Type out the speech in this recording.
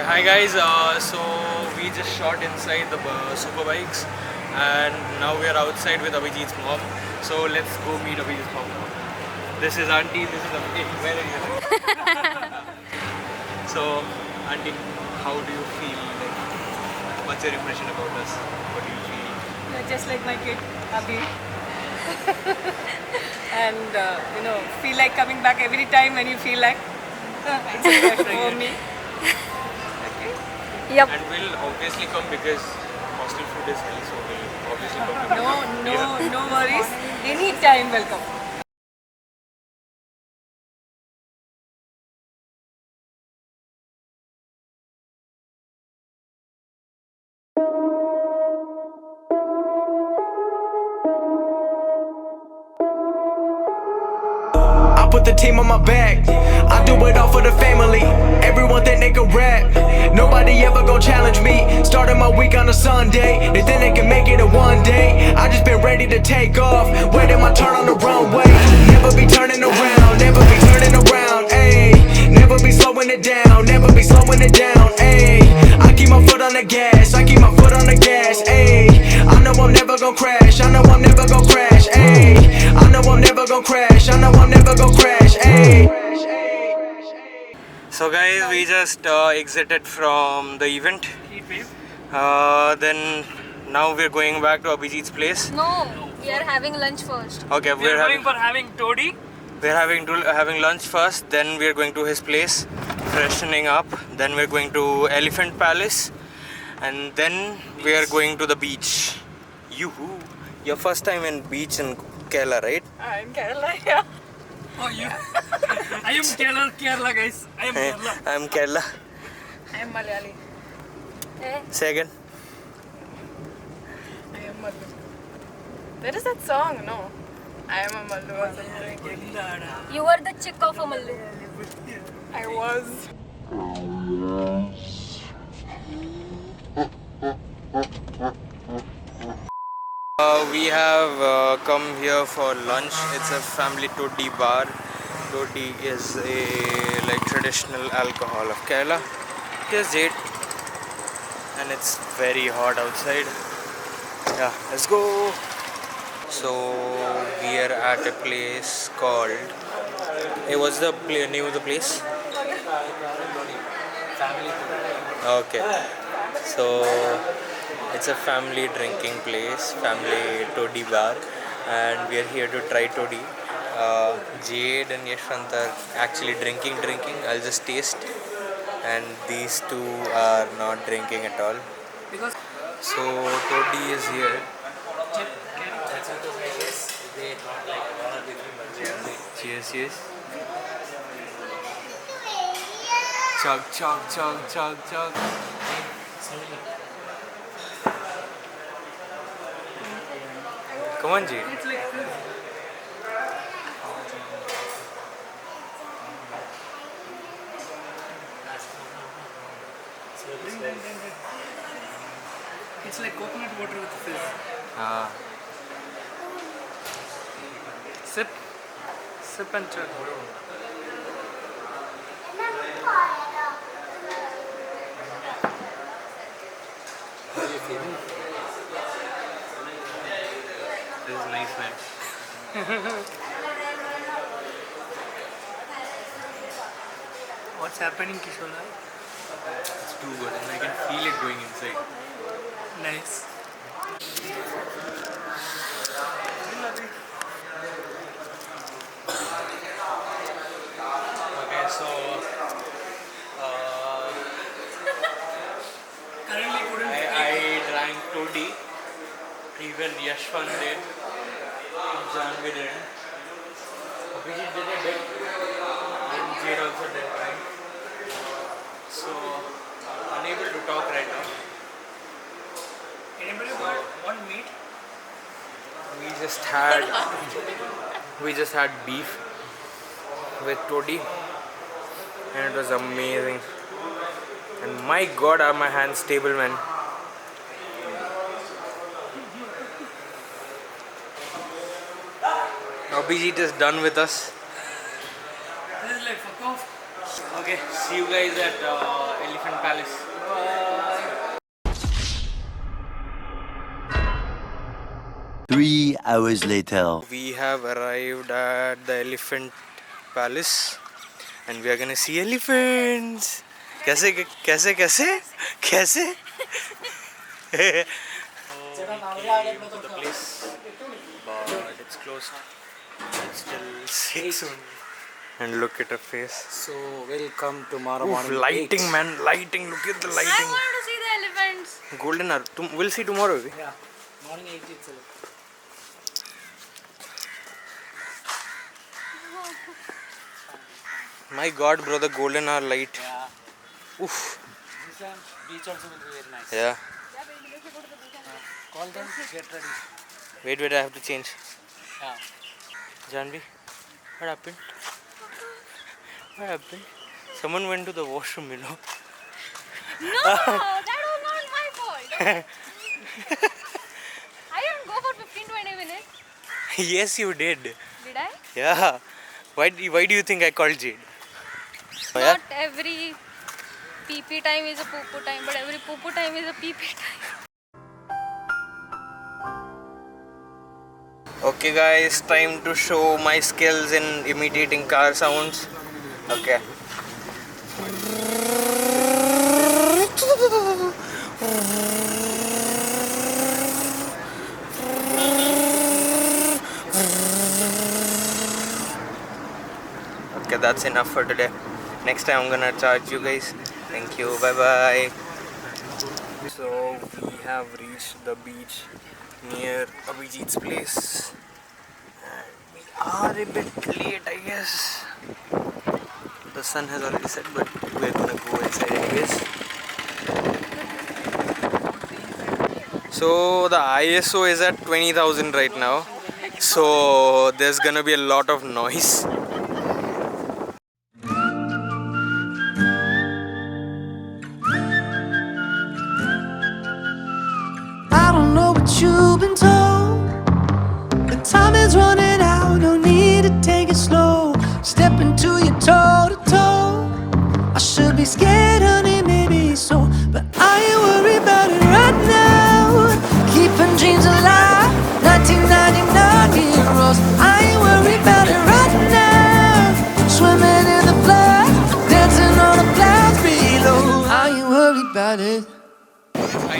Hi guys, so we just shot inside the Superbikes and now we are outside with Abhijith's mom. So let's go meet Abhijith's mom. This is auntie, this is Abhijith. Where are you? So auntie, how do you feel? Like, what's your impression about us? What do you feel? You're just like my kid, Abhi. And feel like coming back every time when you feel like it's a pleasure for me. Okay. Yep. And we'll obviously come because hostel food is healthy, so we'll obviously come. No worries. Anytime welcome. I put the team on my back. I do it all for the family. Everyone think they can rap. Nobody ever gon' challenge me. Started my week on a Sunday. They think they can make it in one day. I just been ready to take off. Waiting my turn on the runway. Never be turning around. Never be turning around. Ayy. Never be slowing it down. Never be slowing it down. Ayy. I keep my foot on the gas. I keep my foot on the gas. Ayy. I know I'm never gon' crash. I know I'm never gon' crash. Ayy. I know I'm never gon' crash. I know I'm never gon' crash. Ayy. So guys, we just exited from the event. Then now we're going back to Abhijith's place. No, we are having lunch first. Okay, We're going for having toddy. We're having lunch first. Then we're going to his place, freshening up. Then we're going to Elephant Palace, and then we are going to the beach. Yoo-hoo! Your first time in beach in Kerala, right? I'm Kerela, yeah. Oh yeah. I am Kerala guys. I am Kerala. I'm Kerala. I am Malayali. Say again. I am Mallu. There is that song, no? I am a Mallu or something. You are the chick of a Mallu. I was. We have come here for lunch. It's a family toddy bar. Toddy is a traditional alcohol of Kerala. Here's it, and it's very hot outside. Yeah, let's go. So we are at a place called. Hey, what's the name of the place? Okay. So it's a family drinking place, family toddy bar, and we are here to try toddy. Jade and Yashwant are actually drinking. I'll just taste, and these two are not drinking at all. So toddy is here. Cheers. Chug. Come on, Jade. It's like coconut water with fizz. Sip and chug. This is nice, man. What's happening, Kishola? It's too good, and I can feel it going inside. Nice. Okay, so Currently couldn't I drank toddy. Even Yashwant did. Janvi didn't. Abhijith did a bit. And Jade also did, right? So, unable to talk right now. Anybody want meat? We just had beef with toddy, and it was amazing. And my God, are my hands stable, man. Abhijith is done with us. This is like fuck off. Okay, see you guys at Elephant Palace. 3 hours later. We have arrived at the elephant palace and we are gonna see elephants. कैसे कैसे कैसे कैसे? Came to the place, but it's closed. It's still 6 only. And look at her face. So we'll come tomorrow Oof, morning. lighting, 8. man, lighting. Look at the I lighting. want to see the elephants. Golden hour. We'll see tomorrow. Yeah. Morning 8 itself. My God, bro, the golden hour light. Yeah. Oof. This one, beach also will be very nice. Yeah. Call them, get ready. Wait, I have to change. Yeah. Janvi, what happened? What happened? Someone went to the washroom, you know. No, that was not my fault. I didn't go for 15-20 minutes. Yes, you did. Did I? Yeah. Why do you think I called Jade? Oh, yeah? Not every pee time is a poo time, but every poo time is a pee time. Okay guys, time to show my skills in imitating car sounds. Okay. Okay, that's enough for today. Next time I'm gonna charge you guys. Thank you, bye bye. So we have reached the beach near Abhijith's place. And we are a bit late, I guess. The sun has already set, but we're gonna go inside anyways. So the ISO is at 20,000 right now. So there's gonna be a lot of noise. I don't know what you've been told. The time is running out, no need to take it slow. Step into your toe to toe. I should be scared, honey, maybe so, but I ain't worried about it right now. Keeping dreams alive, 1999 heroes. I ain't worried about it right now. Swimming in the flood, dancing on the clouds below. I ain't worried about it. Hi,